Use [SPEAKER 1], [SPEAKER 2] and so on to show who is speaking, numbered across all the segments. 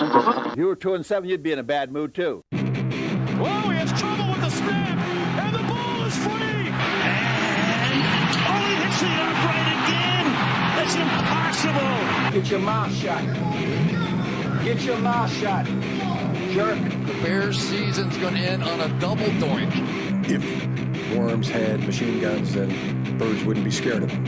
[SPEAKER 1] If you were 2-7, you'd be in a bad mood too.
[SPEAKER 2] Whoa, he has trouble with the snap, and the ball is free. And he hits the upright again. That's impossible.
[SPEAKER 1] Get your mouth shut. Get your mouth shut. Jerk.
[SPEAKER 3] The Bears' season's going to end on a double doink.
[SPEAKER 4] If worms had machine guns, then birds wouldn't be scared of them.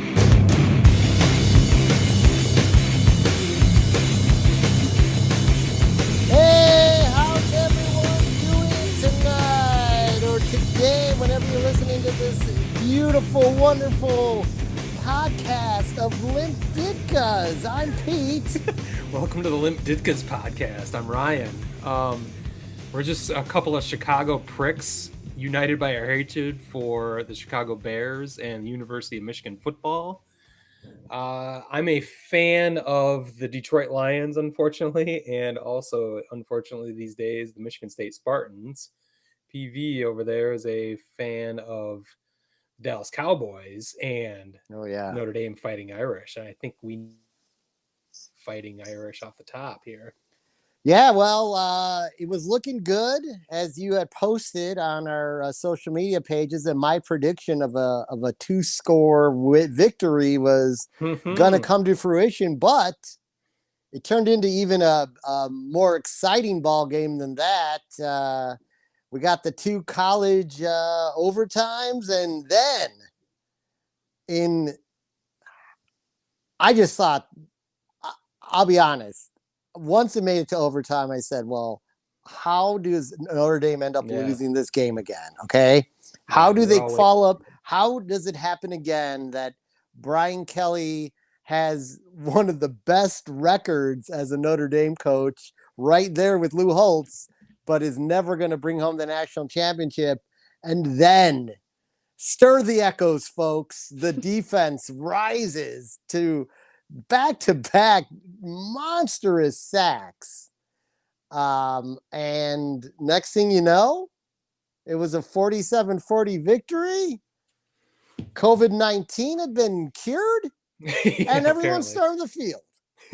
[SPEAKER 5] Hey, how's everyone doing tonight or today, whenever you're listening to this beautiful, wonderful podcast of Limp Ditkas? I'm Pete.
[SPEAKER 6] Welcome to the Limp Ditkas podcast. I'm Ryan. We're just a couple of Chicago pricks united by our hatred for the Chicago Bears and the University of Michigan football. I'm a fan of the Detroit Lions, unfortunately, and also, unfortunately, these days, the Michigan State Spartans. PV over there is a fan of Dallas Cowboys and Notre Dame Fighting Irish. And I think we Fighting Irish off the top here.
[SPEAKER 5] Yeah, well, it was looking good as you had posted on our social media pages, and my prediction of a 2-score victory was gonna come to fruition, but it turned into even a more exciting ball game than that. We got the 2 college overtimes, and then I just thought, I'll be honest. Once it made it to overtime, I said, well, how does Notre Dame end up losing this game again? Okay. How do they follow up? How does it happen again that Brian Kelly has one of the best records as a Notre Dame coach right there with Lou Holtz, but is never going to bring home the national championship? And then stir the echoes, folks. The defense rises to back-to-back monstrous sacks. And next thing you know, it was a 47-40 victory. COVID-19 had been cured, and everyone stormed the field.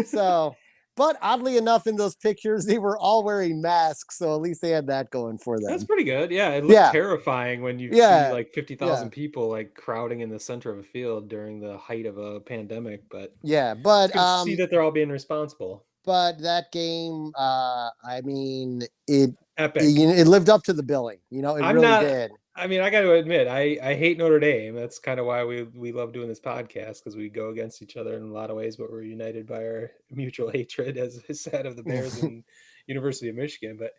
[SPEAKER 5] So, but oddly enough, in those pictures, they were all wearing masks, so at least they had that going for them.
[SPEAKER 6] That's pretty good. Yeah, it looked terrifying when you see like 50,000 people like crowding in the center of a field during the height of a pandemic. But see that they're all being responsible.
[SPEAKER 5] But that game, I mean, it
[SPEAKER 6] epic.
[SPEAKER 5] It lived up to the billing. You know, it really did.
[SPEAKER 6] I mean, I got to admit, I hate Notre Dame. That's kind of why we love doing this podcast, because we go against each other in a lot of ways, but we're united by our mutual hatred, as I said, of the Bears and University of Michigan. But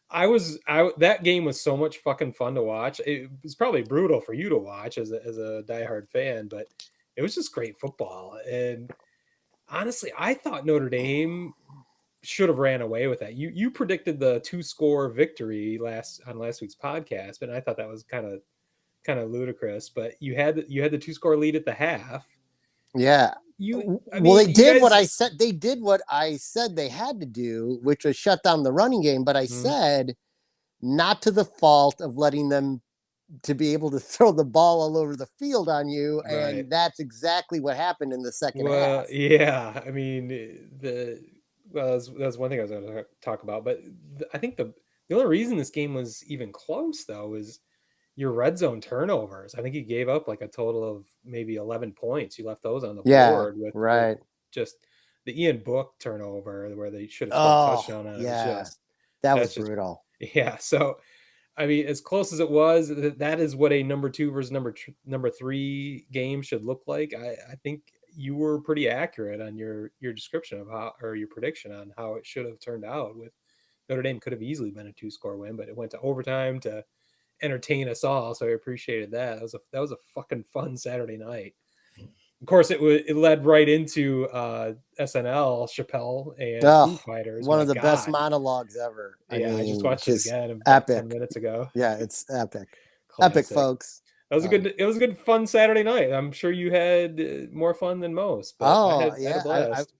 [SPEAKER 6] that game was so much fucking fun to watch. It was probably brutal for you to watch as a diehard fan, but it was just great football. And honestly, I thought Notre Dame should have ran away with that. You predicted the 2-score victory on last week's podcast, but I thought that was kind of ludicrous. But you had the 2-score lead at the half.
[SPEAKER 5] Yeah. They did what I said. They did what I said they had to do, which was shut down the running game. But I said not to the fault of letting them to be able to throw the ball all over the field on you, and that's exactly what happened in the second half.
[SPEAKER 6] Yeah, I mean that's one thing I was going to talk about, but I think the only reason this game was even close, though, is your red zone turnovers. I think you gave up like a total of maybe 11 points. You left those on the board with just the Ian Book turnover where they should have scored a touchdown on it.
[SPEAKER 5] That was brutal.
[SPEAKER 6] Yeah, so I mean, as close as it was, that is what a number 2 versus number 3 game should look like. I think you were pretty accurate on your description of how, or your prediction on how it should have turned out. With Notre Dame could have easily been a 2-score win, but it went to overtime to entertain us all. So I appreciated that. That was a fucking fun Saturday night. Of course, it led right into SNL, Chappelle, and Foo Fighters.
[SPEAKER 5] One of the best monologues ever.
[SPEAKER 6] I just watched it again about 10 minutes ago.
[SPEAKER 5] Yeah, it's epic.
[SPEAKER 6] Classic.
[SPEAKER 5] Epic, folks.
[SPEAKER 6] It was a good fun Saturday night. I'm sure you had more fun than most. But I had a blast.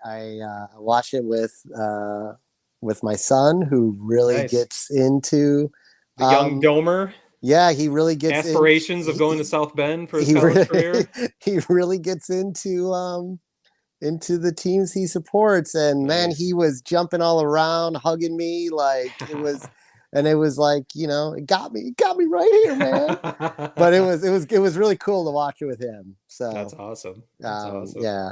[SPEAKER 5] I watched it with my son, who really gets into
[SPEAKER 6] the young Domer.
[SPEAKER 5] Yeah, he really gets
[SPEAKER 6] aspirations of going to South Bend for his college career.
[SPEAKER 5] He really gets into into the teams he supports. And man, he was jumping all around, hugging me like it was. And it was like, it got me right here, man. But it was really cool to watch it with him. So
[SPEAKER 6] that's awesome. That's awesome.
[SPEAKER 5] Yeah.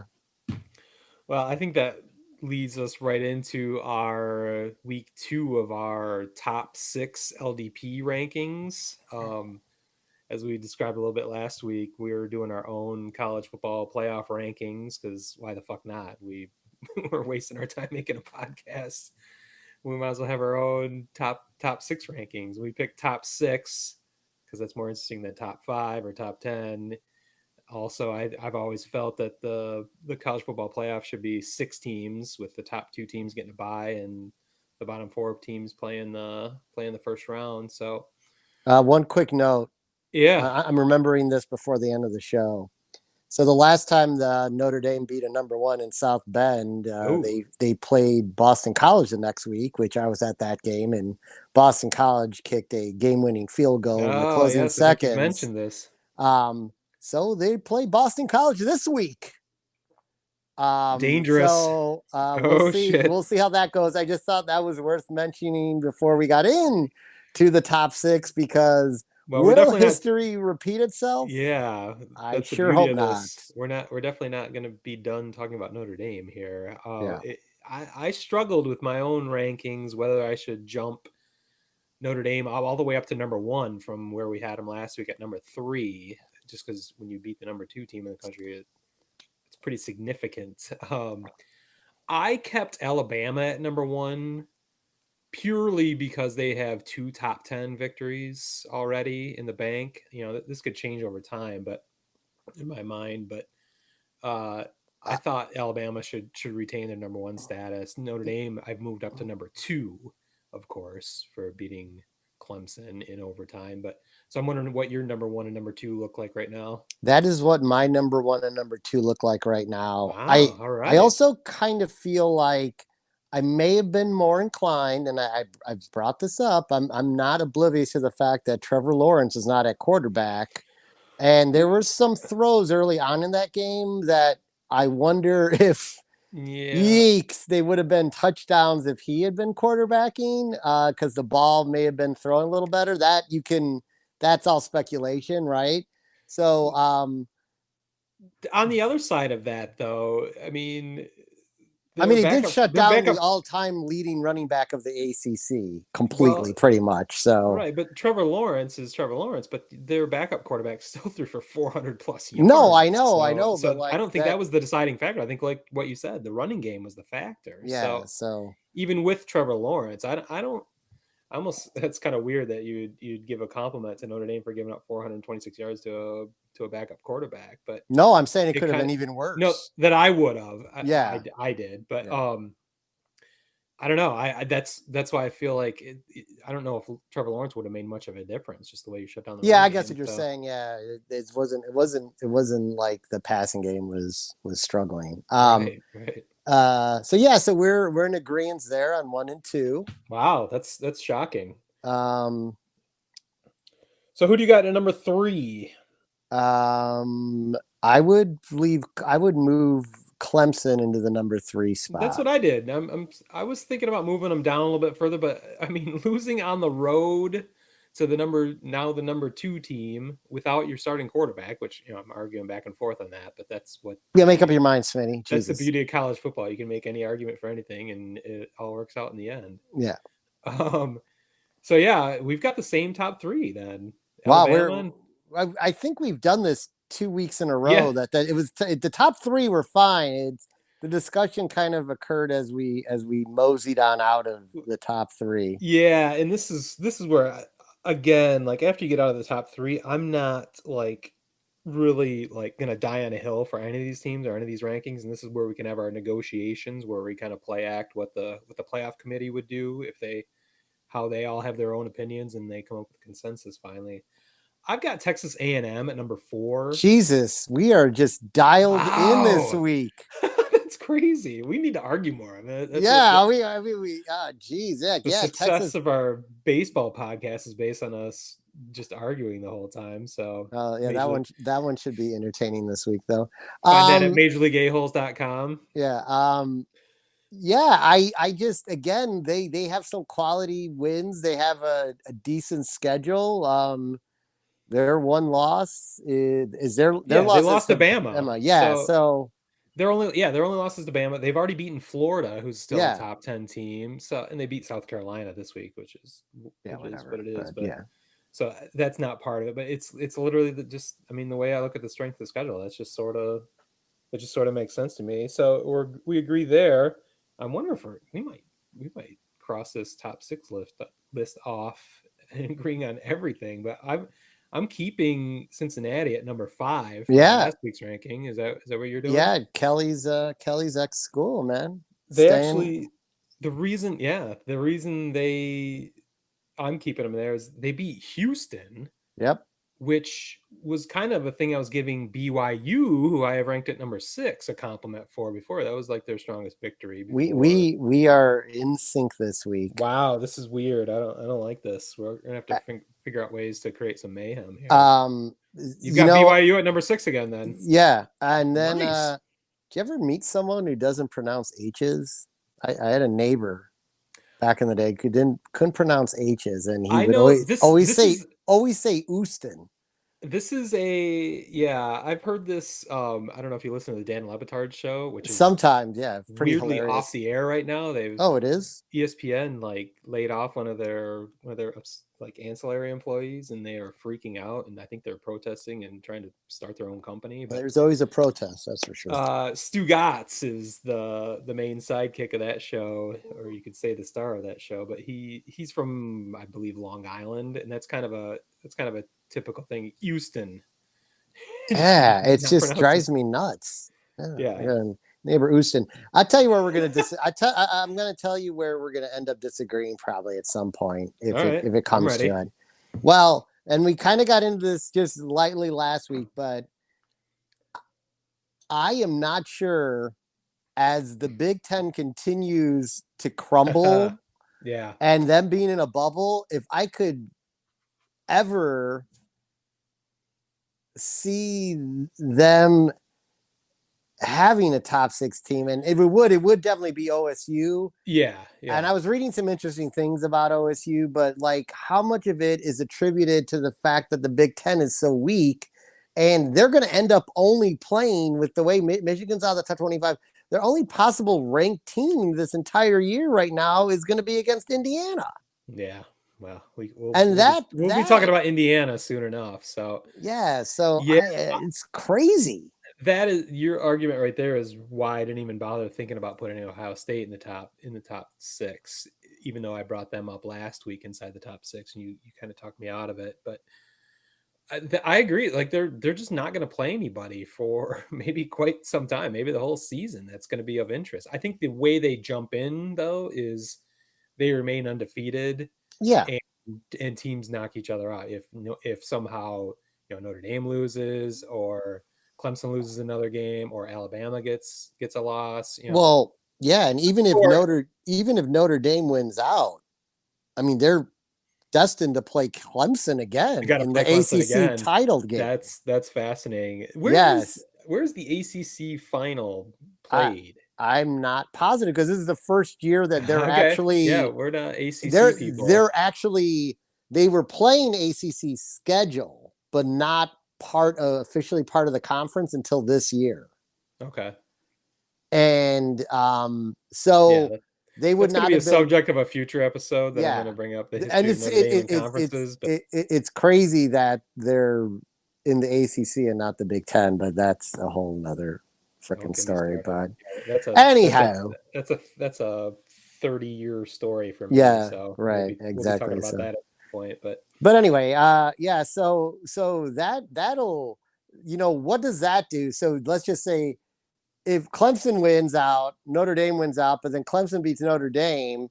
[SPEAKER 6] Well, I think that leads us right into our week 2 of our top 6 LDP rankings. As we described a little bit last week, we were doing our own college football playoff rankings because why the fuck not? We're wasting our time making a podcast. We might as well have our own top 6 rankings. We picked top 6 because that's more interesting than top 5 or top 10. Also, I've always felt that the college football playoff should be 6 teams with the top 2 teams getting a bye and the bottom 4 teams playing the first round. So,
[SPEAKER 5] one quick note.
[SPEAKER 6] Yeah,
[SPEAKER 5] I'm remembering this before the end of the show. So the last time the Notre Dame beat a number 1 in South Bend, they played Boston College the next week, which I was at that game, and Boston College kicked a game-winning field goal in the closing seconds.
[SPEAKER 6] You mentioned this.
[SPEAKER 5] So they play Boston College this week.
[SPEAKER 6] Dangerous.
[SPEAKER 5] So we'll see.
[SPEAKER 6] Shit.
[SPEAKER 5] We'll see how that goes. I just thought that was worth mentioning before we got in to the top 6 because. Will history repeat itself?
[SPEAKER 6] Yeah,
[SPEAKER 5] I sure hope not.
[SPEAKER 6] We're definitely not going to be done talking about Notre Dame here. I struggled with my own rankings whether I should jump Notre Dame all the way up to number 1 from where we had them last week at number 3, just because when you beat the number 2 team in the country, it's pretty significant. I kept Alabama at number 1. Purely because they have 2 top 10 victories already in the bank. This could change over time, but in my mind, I thought Alabama should retain their number 1 status. Notre Dame, I've moved up to number 2, of course, for beating Clemson in overtime. So I'm wondering what your number 1 and number 2 look like right now.
[SPEAKER 5] That is what my number 1 and number 2 look like right now.
[SPEAKER 6] Wow, all right.
[SPEAKER 5] I also kind of feel like I may have been more inclined, and I've brought this up. I'm not oblivious to the fact that Trevor Lawrence is not at quarterback, and there were some throws early on in that game that I wonder if, yeeks, they would have been touchdowns if he had been quarterbacking, because the ball may have been thrown a little better. That's all speculation, right? So,
[SPEAKER 6] on the other side of that, though,
[SPEAKER 5] he did shut down the all-time leading running back of the ACC completely, pretty much. So
[SPEAKER 6] right, but Trevor Lawrence is Trevor Lawrence, but their backup quarterback still threw for 400 plus yards.
[SPEAKER 5] No, I know.
[SPEAKER 6] So
[SPEAKER 5] but
[SPEAKER 6] I don't think that was the deciding factor. I think, like what you said, the running game was the factor.
[SPEAKER 5] Yeah. So
[SPEAKER 6] even with Trevor Lawrence, I don't. That's kind of weird that you'd give a compliment to Notre Dame for giving up 426 yards to a backup quarterback, but
[SPEAKER 5] no, I'm saying it could have been even worse.
[SPEAKER 6] No, that I would have. I did, but I don't know. That's why I feel like I don't know if Trevor Lawrence would have made much of a difference, just the way you shut down the.
[SPEAKER 5] Yeah, I guess what you're saying. Yeah, it wasn't like the passing game was struggling.
[SPEAKER 6] Right.
[SPEAKER 5] So we're in agreement there on 1 and 2.
[SPEAKER 6] Wow, that's shocking. So who do you got at number 3?
[SPEAKER 5] I would move Clemson into the number 3 spot.
[SPEAKER 6] That's what I did. I was thinking about moving them down a little bit further, but losing on the road to the number 2 team without your starting quarterback, which I'm arguing back and forth on that, but that's what.
[SPEAKER 5] Yeah, make up your mind, Smitty.
[SPEAKER 6] That's the beauty of college football. You can make any argument for anything, and it all works out in the end.
[SPEAKER 5] Yeah.
[SPEAKER 6] So yeah, we've got the same top 3 then.
[SPEAKER 5] Wow, I think we've done this 2 weeks in a row. Yeah. That it was the top 3 were fine. The discussion kind of occurred as we moseyed on out of the top 3.
[SPEAKER 6] Yeah, and this is where. Again, like after you get out of the top 3, I'm not like really like gonna die on a hill for any of these teams or any of these rankings, and this is where we can have our negotiations where we kind of play act what the playoff committee would do how they all have their own opinions and they come up with consensus finally. I've got Texas A&M at number 4.
[SPEAKER 5] Jesus, we are just dialed in this week.
[SPEAKER 6] That's crazy. We need to argue more.
[SPEAKER 5] Geez, yeah.
[SPEAKER 6] The success of our baseball podcast is based on us just arguing the whole time. So
[SPEAKER 5] yeah, that one should be entertaining this week though.
[SPEAKER 6] Find that at majorleagueaholes.com.
[SPEAKER 5] Yeah. Yeah, I just, again, they have some quality wins. They have a decent schedule. Their one loss is their
[SPEAKER 6] they
[SPEAKER 5] loss
[SPEAKER 6] lost to Bama.
[SPEAKER 5] Yeah, so
[SPEAKER 6] their only loss is to Bama. They've already beaten Florida, who's still a top 10 team. So, and they beat South Carolina this week, which is what it is. But
[SPEAKER 5] yeah.
[SPEAKER 6] So that's not part of it. But it's literally the way I look at the strength of the schedule, it just sort of makes sense to me. So we agree there. I'm wondering if we might cross this top 6 list off and agreeing on everything. But I'm keeping Cincinnati at number 5 for last week's ranking. Is that what you're doing?
[SPEAKER 5] Yeah, Kelly's ex school, man.
[SPEAKER 6] The reason I'm keeping them there is they beat Houston.
[SPEAKER 5] Yep.
[SPEAKER 6] Which was kind of a thing I was giving BYU, who I have ranked at number 6, a compliment for before. That was like their strongest victory.
[SPEAKER 5] We are in sync this week.
[SPEAKER 6] Wow, this is weird. I don't like this. We're gonna have to figure out ways to create some mayhem here. You've got BYU at number 6 again, then.
[SPEAKER 5] Yeah, and then
[SPEAKER 6] Nice.
[SPEAKER 5] do you ever meet someone who doesn't pronounce H's? I had a neighbor back in the day who couldn't pronounce H's, and he would always say Houston.
[SPEAKER 6] This is I've heard this. I don't know if you listen to the Dan Le Batard show, which is
[SPEAKER 5] sometimes, pretty
[SPEAKER 6] weirdly
[SPEAKER 5] hilarious.
[SPEAKER 6] off the air right now.
[SPEAKER 5] It is.
[SPEAKER 6] ESPN laid off one of their like ancillary employees, and they are freaking out, and I think they're protesting and trying to start their own company. But
[SPEAKER 5] there's always a protest, that's for sure.
[SPEAKER 6] Stu Gatz is the main sidekick of that show, or you could say the star of that show. But he's from, I believe, Long Island, and that's kind of a typical thing. Houston.
[SPEAKER 5] Yeah, it just drives me nuts. Yeah. Neighbor Houston. I'll tell you where we're gonna I'm gonna tell you where we're gonna end up disagreeing probably at some point if it comes to it. Well, and we kind of got into this just lightly last week, but I am not sure, as the Big Ten continues to crumble, and them being in a bubble, if I could ever see them having a top 6 team, and it would definitely be OSU. Yeah. And I was reading some interesting things about OSU, but like how much of it is attributed to the fact that the Big Ten is so weak, and they're going to end up only playing with the way Michigan's out of the top 25. Their only possible ranked team this entire year right now is going to be against Indiana.
[SPEAKER 6] Yeah. Well, we'll be talking about Indiana soon enough. So
[SPEAKER 5] it's crazy.
[SPEAKER 6] That is your argument right there. Is why I didn't even bother thinking about putting Ohio State in the top 6, even though I brought them up last week inside the top 6, and you kind of talked me out of it. But I agree. Like they're just not going to play anybody for maybe quite some time, maybe the whole season. That's going to be of interest. I think the way they jump in though is they remain undefeated.
[SPEAKER 5] Yeah,
[SPEAKER 6] and teams knock each other out. If somehow Notre Dame loses, or Clemson loses another game, or Alabama gets a loss.
[SPEAKER 5] Well, yeah, and even if Notre Dame wins out, I mean they're destined to play Clemson again in the ACC title game.
[SPEAKER 6] That's fascinating. Where's the ACC final played?
[SPEAKER 5] I'm not positive because this is the first year that they're actually.
[SPEAKER 6] Yeah, we're not ACC people.
[SPEAKER 5] They were playing ACC schedule, but not officially part of the conference until this year.
[SPEAKER 6] Okay.
[SPEAKER 5] And they would not
[SPEAKER 6] be a subject of a future episode that I'm going to bring up. The history of conferences.
[SPEAKER 5] It's crazy that they're in the ACC and not the Big Ten, but that's a whole nother freaking story. But anyhow,
[SPEAKER 6] that's a 30-year story for me.
[SPEAKER 5] Yeah,
[SPEAKER 6] so
[SPEAKER 5] right.
[SPEAKER 6] We'll
[SPEAKER 5] Exactly.
[SPEAKER 6] be talking about that at some point,
[SPEAKER 5] but anyway, so that'll, what does that do? So let's just say if Clemson wins out, Notre Dame wins out, but then Clemson beats Notre Dame,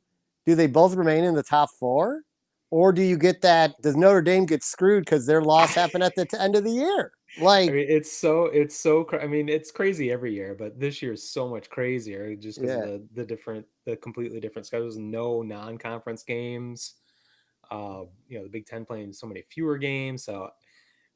[SPEAKER 5] do they both remain in the top 4? Or do you get that? Does Notre Dame get screwed because their loss happened at the end of the year? Like,
[SPEAKER 6] I mean, it's crazy every year, but this year is so much crazier just because of the completely different schedules, no non-conference games. The Big Ten playing so many fewer games. So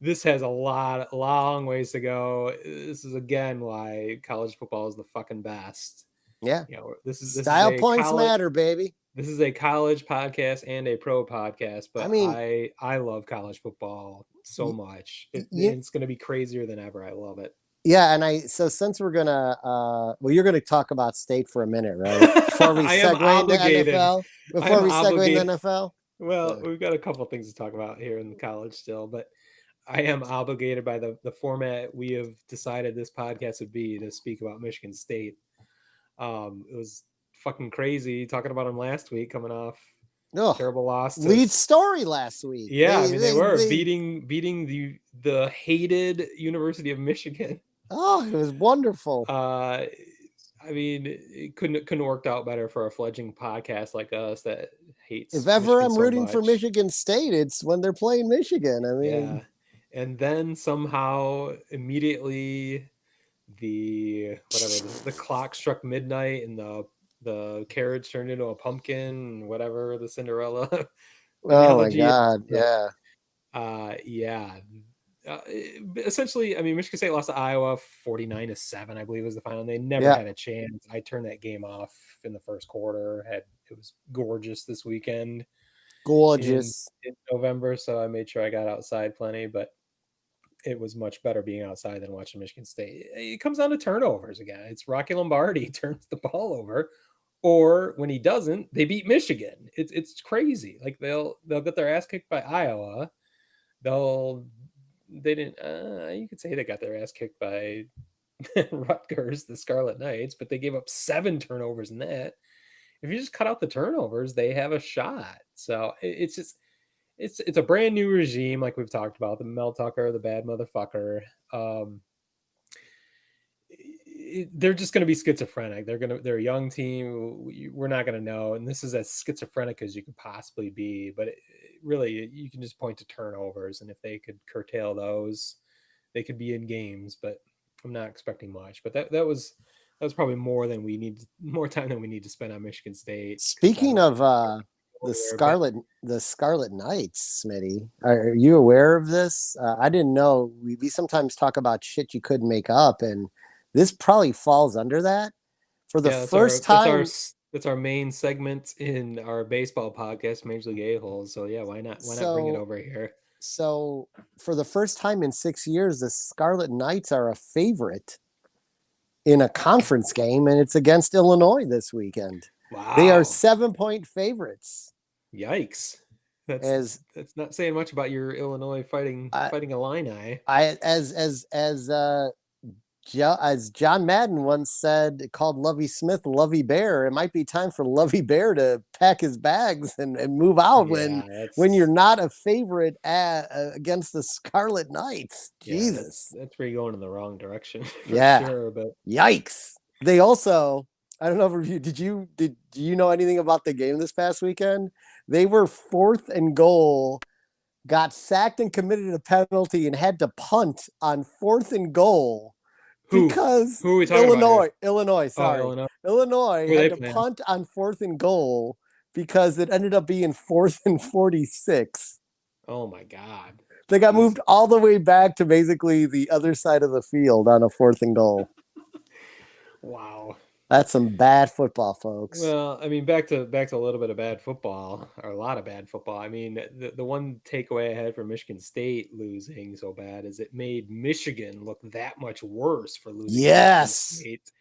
[SPEAKER 6] this has a long ways to go. This is again why college football is the fucking best.
[SPEAKER 5] Yeah.
[SPEAKER 6] This is
[SPEAKER 5] Style
[SPEAKER 6] a
[SPEAKER 5] points
[SPEAKER 6] college,
[SPEAKER 5] matter, baby.
[SPEAKER 6] This is a college podcast and a pro podcast, but
[SPEAKER 5] I mean,
[SPEAKER 6] I love college football so much. It's going to be crazier than ever. I love it.
[SPEAKER 5] Yeah, and so since we're gonna you're gonna talk about state for a minute, right? Before we segue into NFL. Before we segue into NFL.
[SPEAKER 6] Well, we've got a couple things to talk about here in the college still, but I am obligated by the format we have decided this podcast would be to speak about Michigan State. It was fucking crazy talking about them last week, coming off terrible loss.
[SPEAKER 5] Lead story last week.
[SPEAKER 6] Yeah, they were beating the hated University of Michigan.
[SPEAKER 5] Oh, it was wonderful.
[SPEAKER 6] It couldn't worked out better for a fledgling podcast like us that hates.
[SPEAKER 5] If ever
[SPEAKER 6] Michigan
[SPEAKER 5] I'm rooting for Michigan State, it's when they're playing Michigan. I mean,
[SPEAKER 6] yeah. And then somehow immediately the clock struck midnight and the carriage turned into a pumpkin, whatever the Cinderella.
[SPEAKER 5] Oh my God!
[SPEAKER 6] Yeah. Essentially, I mean, Michigan State lost to Iowa 49-7, I believe was the final. They never had a chance. I turned that game off in the first quarter. It was gorgeous this weekend.
[SPEAKER 5] Gorgeous
[SPEAKER 6] in November, so I made sure I got outside plenty, but it was much better being outside than watching Michigan State. It comes down to turnovers again. It's Rocky Lombardi turns the ball over, or when he doesn't, they beat Michigan. It's crazy. Like they'll get their ass kicked by Iowa. You could say they got their ass kicked by Rutgers, the Scarlet Knights, but they gave up 7 turnovers in that. If you just cut out the turnovers, they have a shot. So it's a brand new regime, like we've talked about, the Mel Tucker, the bad motherfucker. They're just going to be schizophrenic. They're a young team. We're not going to know. And this is as schizophrenic as you could possibly be, but really you can just point to turnovers. And if they could curtail those, they could be in games, but I'm not expecting much, but that was probably more time than we need to spend on Michigan State.
[SPEAKER 5] Speaking of the Scarlet Knights, Smitty, are you aware of this? I didn't know. We sometimes talk about shit you couldn't make up, and this probably falls under that. For the first time,
[SPEAKER 6] that's our main segment in our baseball podcast, Major League A-holes. So yeah, why not bring it over here?
[SPEAKER 5] So for the first time in 6 years, the Scarlet Knights are a favorite in a conference game, and it's against Illinois this weekend.
[SPEAKER 6] Wow.
[SPEAKER 5] They are 7-point favorites.
[SPEAKER 6] Yikes. That's not saying much about your Illinois fighting Illini.
[SPEAKER 5] As John Madden once said, called Lovey Smith Lovey Bear, it might be time for Lovey Bear to pack his bags and move out when you're not a favorite against the Scarlet Knights. Jesus.
[SPEAKER 6] That's where you're going in the wrong direction.
[SPEAKER 5] Sure,
[SPEAKER 6] but
[SPEAKER 5] yikes. They also, I don't know if you do you know anything about the game this past weekend? They were 4th and goal, got sacked and committed a penalty and had to punt on 4th and goal. Because
[SPEAKER 6] Who are we talking about here?
[SPEAKER 5] Illinois had to punt on 4th and goal because it ended up being 4th and 46.
[SPEAKER 6] Oh my God.
[SPEAKER 5] They got moved all the way back to basically the other side of the field on a 4th and goal.
[SPEAKER 6] Wow.
[SPEAKER 5] That's some bad football, folks.
[SPEAKER 6] Well, I mean, back to a little bit of bad football, or a lot of bad football. I mean, the one takeaway I had from Michigan State losing so bad is it made Michigan look that much worse for losing.
[SPEAKER 5] Yes.
[SPEAKER 6] State.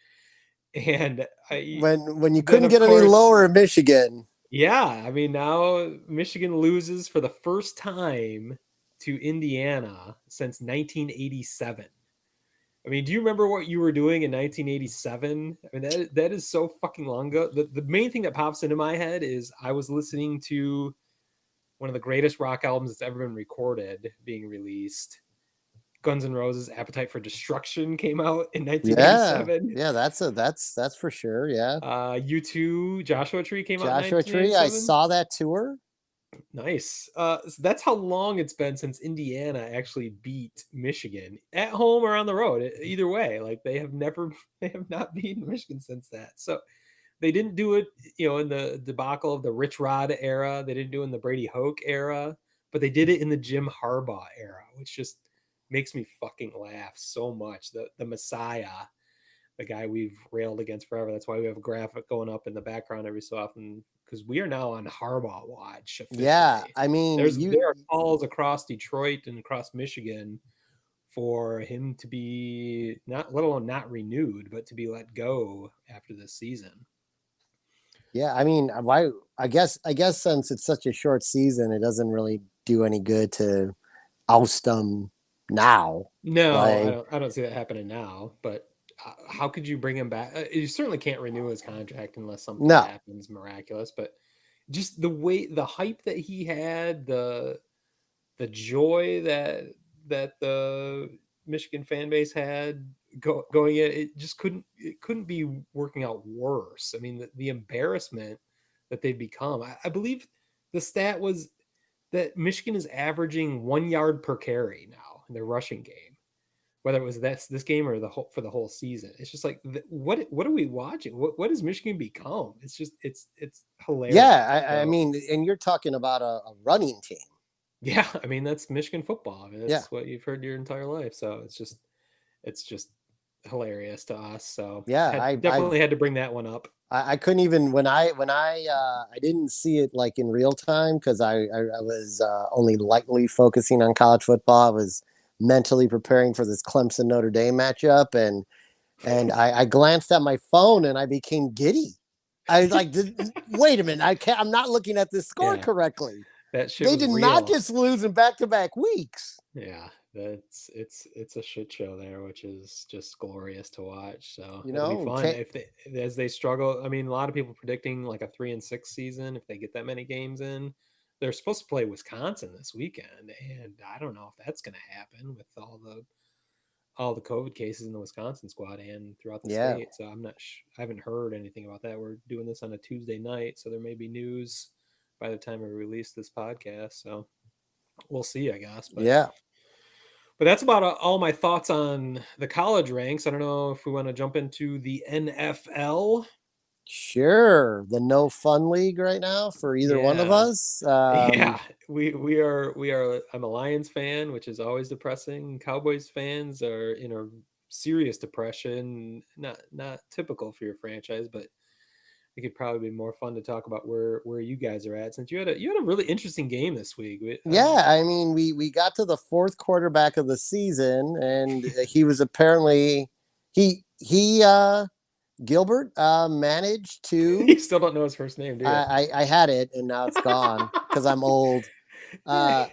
[SPEAKER 6] And
[SPEAKER 5] when you couldn't get any lower in Michigan.
[SPEAKER 6] Yeah, I mean, now Michigan loses for the first time to Indiana since 1987. I mean, do you remember what you were doing in 1987? I mean, that is so fucking long ago. The main thing that pops into my head is I was listening to one of the greatest rock albums that's ever been recorded being released. Guns N' Roses' Appetite for Destruction came out in 1987.
[SPEAKER 5] Yeah, that's for sure. Yeah.
[SPEAKER 6] U2 Joshua Tree came out.
[SPEAKER 5] Joshua Tree. I saw that tour.
[SPEAKER 6] Nice. So that's how long it's been since Indiana actually beat Michigan at home or on the road. Either way, like they have not beaten Michigan since that. So They didn't do it, in the debacle of the Rich Rod era. They didn't do it in the Brady Hoke era, but they did it in the Jim Harbaugh era, which just makes me fucking laugh so much. The Messiah, the guy we've railed against forever. That's why we have a graphic going up in the background every so often, because we are now on Harbaugh Watch officially.
[SPEAKER 5] Yeah, I mean,
[SPEAKER 6] there are calls across Detroit and across Michigan for him to be not, let alone not renewed, but to be let go after this season.
[SPEAKER 5] Yeah, I mean, I guess since it's such a short season, it doesn't really do any good to oust them now.
[SPEAKER 6] No, I don't see that happening now. But how could you bring him back? You certainly can't renew his contract unless something happens miraculous. But just the hype that he had, the joy that the Michigan fan base had going in, it couldn't be working out worse. I mean, the embarrassment that they've become. I believe the stat was that Michigan is averaging 1 yard per carry now in their rushing game, whether it was this game or for the whole season. It's just like, what are we watching? What has Michigan become? It's just it's hilarious.
[SPEAKER 5] Yeah, I mean, and you're talking about a running team.
[SPEAKER 6] Yeah, I mean, that's Michigan football. I mean, that's what you've heard your entire life. So it's just hilarious to us. So
[SPEAKER 5] yeah,
[SPEAKER 6] I definitely had to bring that one up.
[SPEAKER 5] I couldn't even when I didn't see it like in real time, because I was only lightly focusing on college football. I was mentally preparing for this Clemson Notre Dame matchup, and I glanced at my phone and I became giddy. I was like, wait a minute, I'm not looking at this score correctly.
[SPEAKER 6] That shit
[SPEAKER 5] they did
[SPEAKER 6] real.
[SPEAKER 5] Not just lose in back-to-back weeks.
[SPEAKER 6] Yeah, it's a shit show there, which is just glorious to watch. So
[SPEAKER 5] it'll
[SPEAKER 6] be fun as they struggle. I mean, a lot of people predicting like a 3-6 season if they get that many games in. They're supposed to play Wisconsin this weekend, and I don't know if that's going to happen with all the COVID cases in the Wisconsin squad and throughout the state. So I'm not. I haven't heard anything about that. We're doing this on a Tuesday night, so there may be news by the time we release this podcast. So we'll see, I guess. But But that's about all my thoughts on the college ranks. I don't know if we want to jump into the NFL.
[SPEAKER 5] Sure, the no fun league right now for either one of us.
[SPEAKER 6] We are. I'm a Lions fan, which is always depressing. Cowboys fans are in a serious depression. Not typical for your franchise, but it could probably be more fun to talk about where you guys are at, since you had a really interesting game this week.
[SPEAKER 5] I mean, we got to the fourth quarterback of the season, and he was apparently Gilbert managed to.
[SPEAKER 6] You still don't know his first name, do you?
[SPEAKER 5] I had it, and now it's gone because I'm old. It's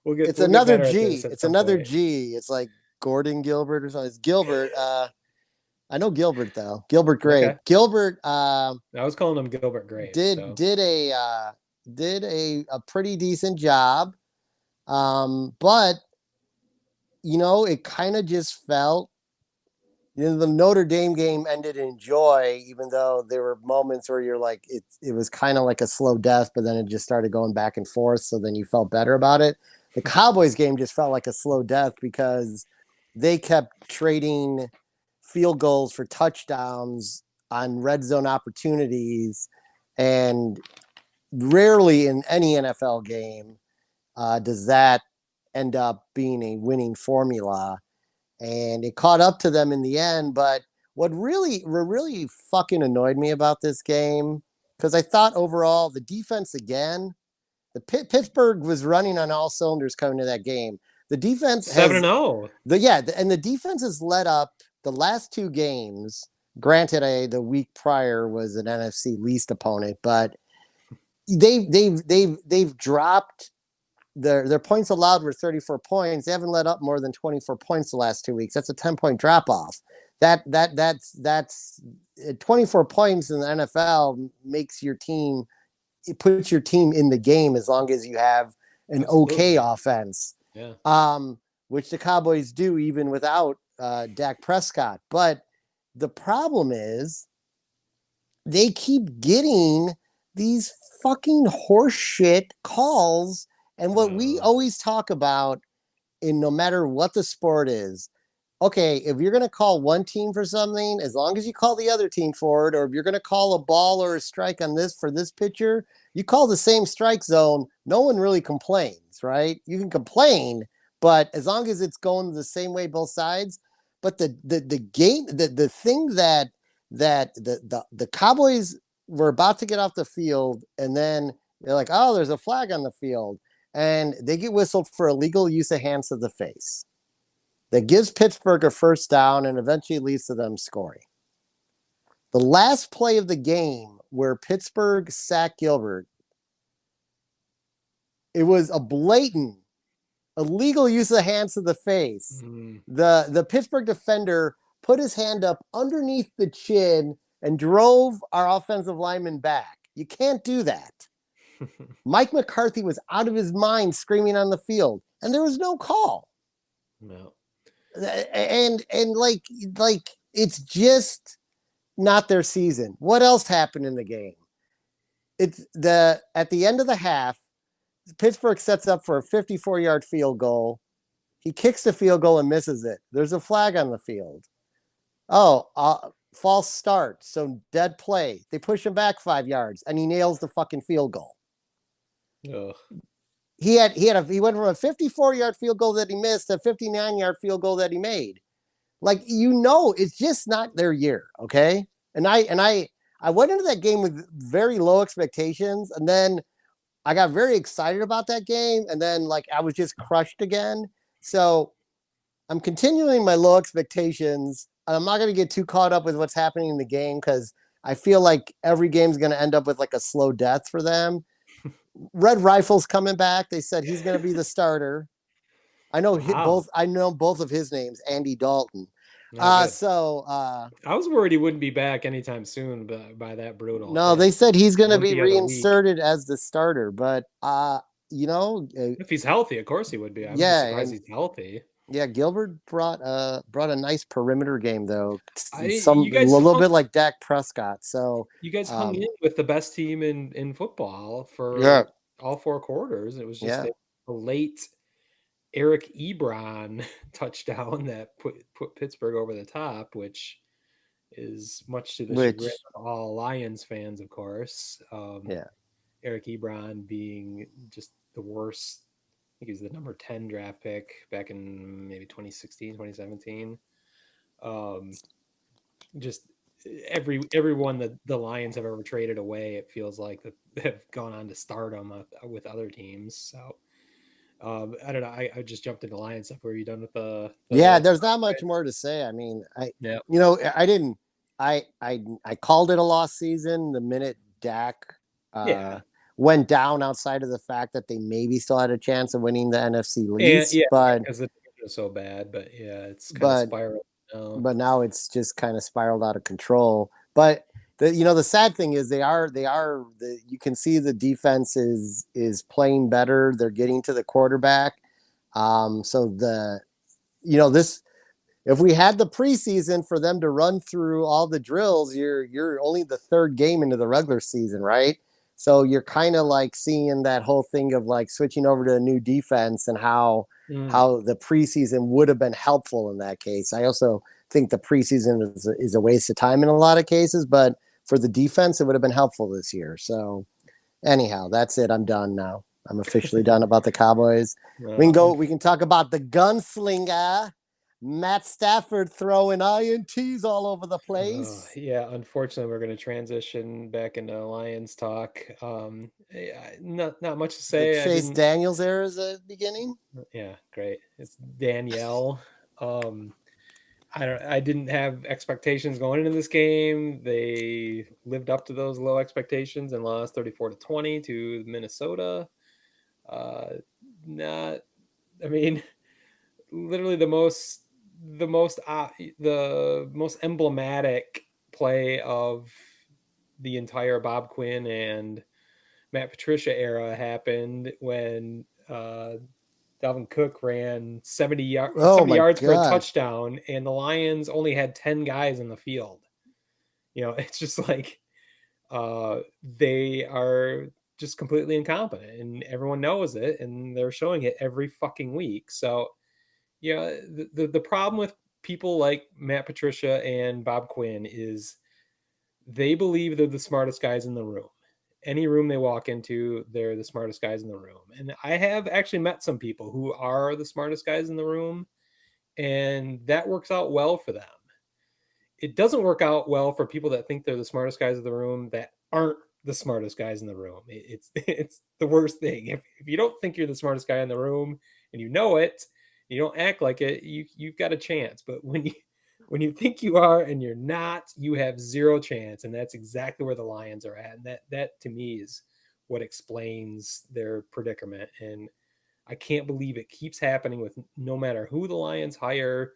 [SPEAKER 6] we'll
[SPEAKER 5] another G. It's another G. It's like Gordon Gilbert or something. It's Gilbert. I know Gilbert though. Gilbert Grape. Okay. Gilbert.
[SPEAKER 6] I was calling him Gilbert Grape.
[SPEAKER 5] Did a pretty decent job, but it kind of just felt. The Notre Dame game ended in joy, even though there were moments where you're like, it was kind of like a slow death, but then it just started going back and forth. So then you felt better about it. The Cowboys game just felt like a slow death because they kept trading field goals for touchdowns on red zone opportunities. And rarely in any NFL game does that end up being a winning formula. And it caught up to them in the end. But what really fucking annoyed me about this game, because I thought overall the defense again, Pittsburgh was running on all cylinders coming to that game. The defense
[SPEAKER 6] 7-0.
[SPEAKER 5] And the defense has led up the last two games. Granted, the week prior was an NFC least opponent, but they've dropped. Their points allowed were 34 points. They haven't let up more than 24 points the last 2 weeks. That's a 10-point drop off. That's 24 points in the NFL makes your team. It puts your team in the game as long as you have an okay offense.
[SPEAKER 6] Yeah.
[SPEAKER 5] Which the Cowboys do even without Dak Prescott. But the problem is they keep getting these fucking horseshit calls. And what we always talk about, in no matter what the sport is, okay, if you're going to call one team for something, as long as you call the other team for it, or if you're going to call a ball or a strike on this for this pitcher, you call the same strike zone. No one really complains, right? You can complain, but as long as it's going the same way both sides. But the game, the thing that the Cowboys were about to get off the field, and then they're like, oh, there's a flag on the field, and they get whistled for illegal use of hands to the face. That gives Pittsburgh a first down and eventually leads to them scoring. The last play of the game where Pittsburgh sacked Gilbert, it was a blatant illegal use of hands to the face. The Pittsburgh defender put his hand up underneath the chin and drove our offensive lineman back. You can't do that. Mike McCarthy was out of his mind screaming on the field, and there was no call.
[SPEAKER 6] No.
[SPEAKER 5] And like it's just not their season. What else happened in the game? It's at the end of the half, Pittsburgh sets up for a 54-yard field goal. He kicks the field goal and misses it. There's a flag on the field. False start. So dead play. They push him back 5 yards and he nails the fucking field goal.
[SPEAKER 6] Ugh.
[SPEAKER 5] He went from a 54-yard field goal that he missed to a 59-yard field goal that he made. Like, it's just not their year, okay? And I went into that game with very low expectations, and then I got very excited about that game, and then like I was just crushed again. So I'm continuing my low expectations. I'm not going to get too caught up with what's happening in the game because I feel like every game's going to end up with like a slow death for them. Red Rifle's coming back. They said he's going to be the starter. I know both of his names, Andy Dalton. I was
[SPEAKER 6] worried he wouldn't be back anytime soon by that brutal.
[SPEAKER 5] No, they said he's going to be reinserted as the starter, but if
[SPEAKER 6] he's healthy, of course he would be. I'm surprised he's healthy.
[SPEAKER 5] Yeah, Gilbert brought a nice perimeter game though. A little bit like Dak Prescott. So
[SPEAKER 6] you guys hung in with the best team in football for all 4 quarters. It was just a late Eric Ebron touchdown that put Pittsburgh over the top, which is much to the chagrin of all Lions fans, of course. Eric Ebron being just the worst. I think he was the number 10 draft pick back in maybe 2016, 2017. Just everyone that the Lions have ever traded away, it feels like that have gone on to stardom with other teams. So I don't know. I just jumped into Lions stuff. Were you done with the
[SPEAKER 5] there's not much more to say. I mean, I called it a lost season the minute Dak went down, outside of the fact that they maybe still had a chance of winning the NFC East. But
[SPEAKER 6] because the division was so bad, but it's kind of spiraled now.
[SPEAKER 5] But now it's just kind of spiraled out of control. But the sad thing is you can see the defense is playing better. They're getting to the quarterback. If we had the preseason for them to run through all the drills, you're only the 3rd game into the regular season, right? So you're kind of like seeing that whole thing of like switching over to a new defense and how the preseason would have been helpful in that case. I also think the preseason is a waste of time in a lot of cases, but for the defense, it would have been helpful this year. So anyhow, that's it. I'm done now. I'm officially done about the Cowboys. We can talk about the gunslinger, Matt Stafford, throwing INTs all over the place.
[SPEAKER 6] Unfortunately, we're going to transition back into Lions talk. Not much to say.
[SPEAKER 5] Chase Daniels era is the beginning.
[SPEAKER 6] Yeah, great. It's Danielle. I didn't have expectations going into this game. They lived up to those low expectations and lost 34-20 to Minnesota. Literally the most emblematic play of the entire Bob Quinn and Matt Patricia era happened when Dalvin Cook ran 70 yards for a touchdown, and the Lions only had 10 guys in the field. It's just like they are just completely incompetent, and everyone knows it, and they're showing it every fucking week. So, the problem people like Matt Patricia and Bob Quinn is they believe they're the smartest guys in the room. Any room they walk into, they're the smartest guys in the room. And I have actually met some people who are the smartest guys in the room, and that works out well for them. It doesn't work out well for people that think they're the smartest guys in the room that aren't the smartest guys in the room. It's the worst thing. If you don't think you're the smartest guy in the room and you know it, you don't act like it, you've got a chance. But when you think you are and you're not, you have zero chance. And that's exactly where the Lions are at. And that to me is what explains their predicament. And I can't believe it keeps happening with no matter who the Lions hire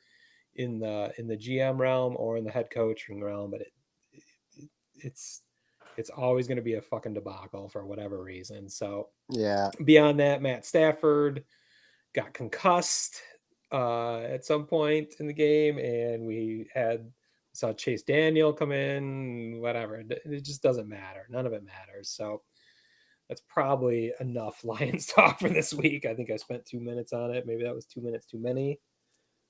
[SPEAKER 6] in the GM realm or in the head coaching realm, but it's always going to be a fucking debacle for whatever reason. So
[SPEAKER 5] yeah.
[SPEAKER 6] Beyond that, Matt Stafford got concussed at some point in the game, and we saw Chase Daniel come in, whatever. It just doesn't matter. None of it matters. So that's probably enough Lions talk for this week. I think I spent 2 minutes on it. Maybe that was 2 minutes too many.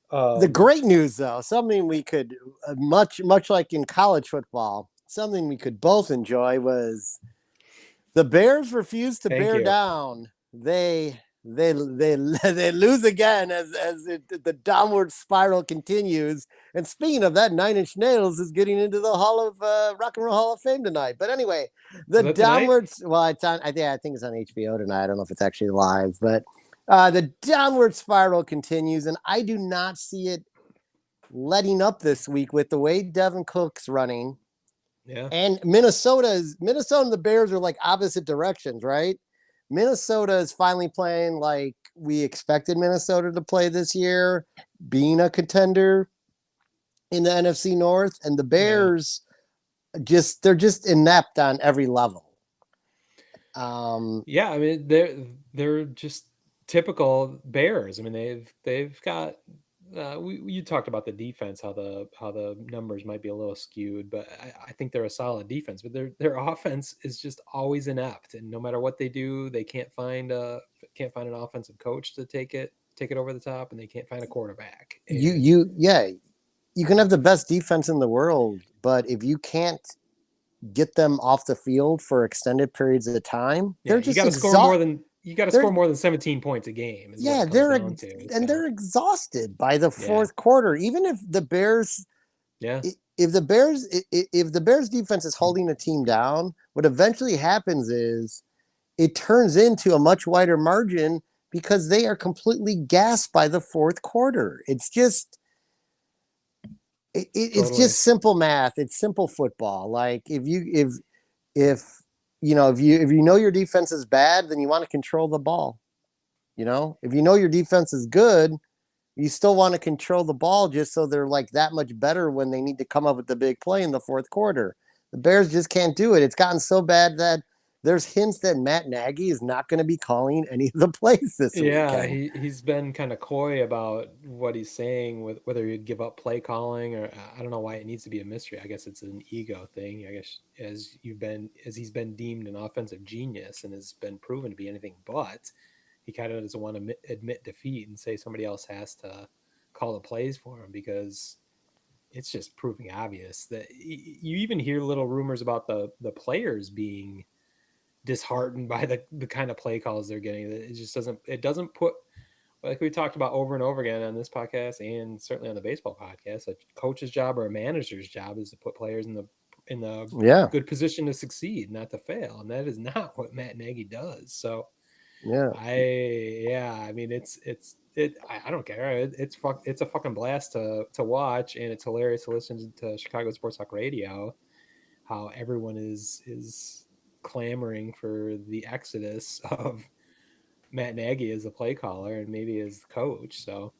[SPEAKER 5] The great news, though, something we could much like in college football, something we could both enjoy was the Bears refused to bear down. They lose again as the downward spiral continues. And speaking of that, Nine Inch Nails is getting into the Rock and Roll Hall of Fame tonight. But anyway, the downward. Well, it's on. I think it's on HBO tonight. I don't know if it's actually live, but. The downward spiral continues, and I do not see it letting up this week with the way Devin Cook's running.
[SPEAKER 6] Yeah.
[SPEAKER 5] And Minnesota and the Bears are like opposite directions, right? Minnesota is finally playing like we expected Minnesota to play this year, being a contender in the NFC North, and the Bears they're just inept on every level.
[SPEAKER 6] Yeah, I mean they're just typical Bears. I mean they've got you talked about the defense, how the numbers might be a little skewed, but I think they're a solid defense. But their offense is just always inept, and no matter what they do, they can't find an offensive coach to take it over the top, and they can't find a quarterback. And
[SPEAKER 5] you can have the best defense in the world, but if you can't get them off the field for extended periods of time, they're just
[SPEAKER 6] you got to score more than 17 points a game.
[SPEAKER 5] They're exhausted by the fourth quarter. Even if the Bears, if the Bears defense is holding a team down, what eventually happens is it turns into a much wider margin because they are completely gassed by the fourth quarter. It's just. It's just simple math. It's simple football. Like if you know your defense is bad, then you want to control the ball. If you know your defense is good, you still want to control the ball just so they're like that much better when they need to come up with the big play in the fourth quarter. The Bears just can't do it. It's gotten so bad that there's hints that Matt Nagy is not going to be calling any of the plays this week.
[SPEAKER 6] Yeah, he's been kind of coy about what he's saying, with whether he'd give up play calling, or I don't know why it needs to be a mystery. I guess it's an ego thing. I guess as he's been deemed an offensive genius and has been proven to be anything but, he kind of doesn't want to admit defeat and say somebody else has to call the plays for him, because it's just proving obvious that you even hear little rumors about the players being disheartened by the kind of play calls they're getting. It doesn't put, like we talked about over and over again on this podcast and certainly on the baseball podcast, a coach's job or a manager's job is to put players in the good position to succeed, not to fail. And that is not what Matt Nagy does. So I mean, I don't care. It's a fucking blast to watch, and it's hilarious to listen to Chicago Sports Talk Radio, how everyone is clamoring for the exodus of Matt Nagy as a play caller and maybe as the coach. So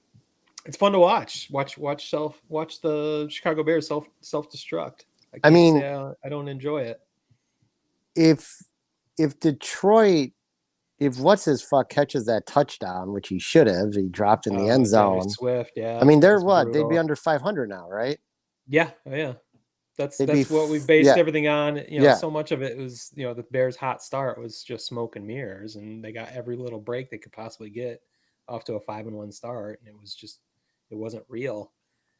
[SPEAKER 6] it's fun to watch the Chicago Bears self-destruct. I can't say I don't enjoy it.
[SPEAKER 5] If Detroit, if what's his fuck catches that touchdown, which he should have, he dropped in the end zone.
[SPEAKER 6] Swift, yeah.
[SPEAKER 5] I mean, they're what? They'd be under 500 now, right?
[SPEAKER 6] Yeah, yeah. That's what we based everything on. So much of it was, the Bears' hot start was just smoke and mirrors, and they got every little break they could possibly get off to a 5-1 start, and it wasn't real.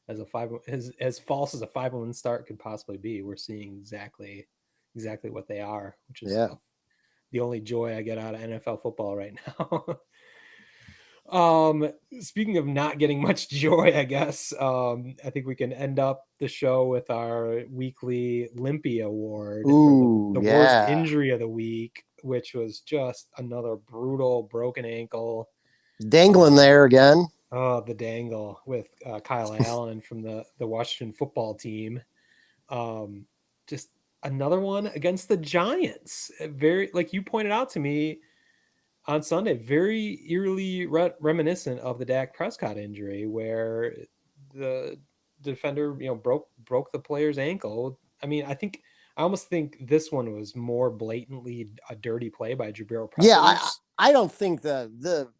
[SPEAKER 6] as false as a 5-1 start could possibly be. We're seeing exactly what they are, which is the only joy I get out of NFL football right now. Speaking of not getting much joy, I guess, I think we can end up the show with our weekly Limpy Award for the worst injury of the week, which was just another brutal broken ankle.
[SPEAKER 5] Dangling there again.
[SPEAKER 6] Oh, the dangle with Kyle Allen from the Washington football team. Just another one against the Giants. Very, like you pointed out to me on Sunday, very eerily reminiscent of the Dak Prescott injury, where the defender, broke the player's ankle. I mean, I almost think this one was more blatantly a dirty play by Jabril Peppers.
[SPEAKER 5] Yeah, I don't think the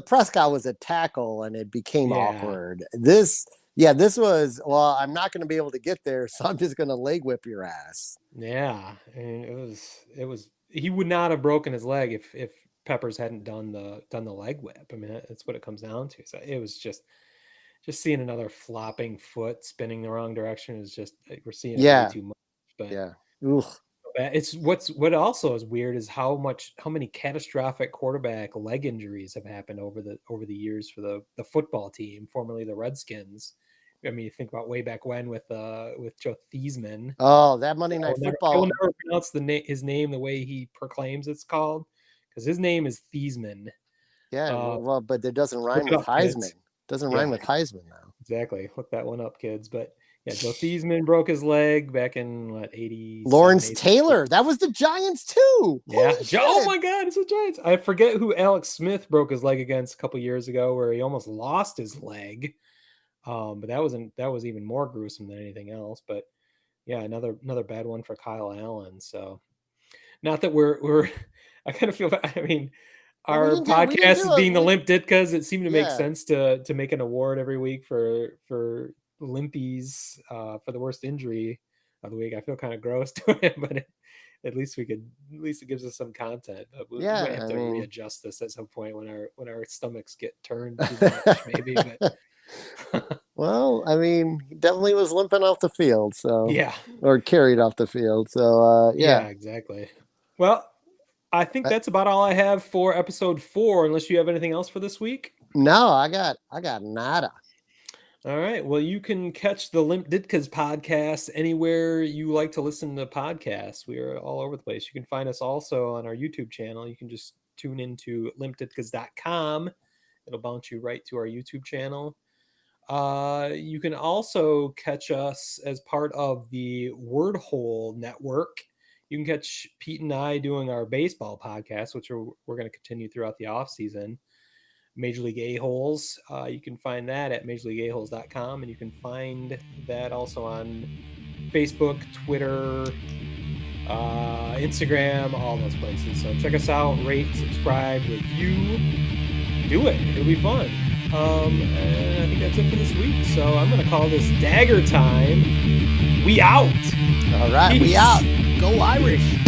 [SPEAKER 5] Prescott was a tackle and it became awkward. This was, well, I'm not going to be able to get there, so I'm just going to leg whip your ass.
[SPEAKER 6] Yeah, and it was. He would not have broken his leg if Peppers hadn't done the leg whip. I mean, that's what it comes down to. So it was just seeing another flopping foot spinning the wrong direction is just, we're seeing it way too much. But it's what also is weird is how many catastrophic quarterback leg injuries have happened over the years for the football team, formerly the Redskins. I mean, you think about way back when with Joe Theismann.
[SPEAKER 5] Oh, that Monday Night Football.
[SPEAKER 6] I will never pronounce his name the way he proclaims it's called, because his name is Theismann.
[SPEAKER 5] Yeah, but it doesn't rhyme with Heisman. Kids. Doesn't rhyme with Heisman now.
[SPEAKER 6] Exactly. Look that one up, kids. But yeah, Joe Theismann broke his leg back in 80.
[SPEAKER 5] Lawrence Taylor. That was the Giants too.
[SPEAKER 6] Yeah. Oh my God, it's the Giants. I forget who Alex Smith broke his leg against a couple years ago, where he almost lost his leg. But that was even more gruesome than anything else. But yeah, another bad one for Kyle Allen. So not that we're I kind of feel, I mean, our podcast is being the Limp Ditkas. It seemed to make sense to make an award every week for Limpies for the worst injury of the week. I feel kind of gross doing it, but at least it gives us some content. But we might have to readjust this at some point when our stomachs get turned too much, maybe. But
[SPEAKER 5] well, I mean, he definitely was limping off the field, so or carried off the field. So
[SPEAKER 6] yeah, exactly. Well, I think that's about all I have for episode 4, unless you have anything else for this week.
[SPEAKER 5] No, I got nada.
[SPEAKER 6] All right. Well, you can catch the Limp Ditkas podcast anywhere you like to listen to podcasts. We are all over the place. You can find us also on our YouTube channel. You can just tune into limpditkas.com. It'll bounce you right to our YouTube channel. You can also catch us as part of the Wordhole Network. You can catch Pete and I doing our baseball podcast, which we're going to continue throughout the off season. Major League A-Holes. You can find that at majorleagueaholes.com, and you can find that also on Facebook, Twitter, Instagram, all those places. So check us out, rate, subscribe, review. Do it. It'll be fun. And I think that's it for this week. So I'm going to call this Dagger Time. We out.
[SPEAKER 5] All right, Peace. We out. Go Irish.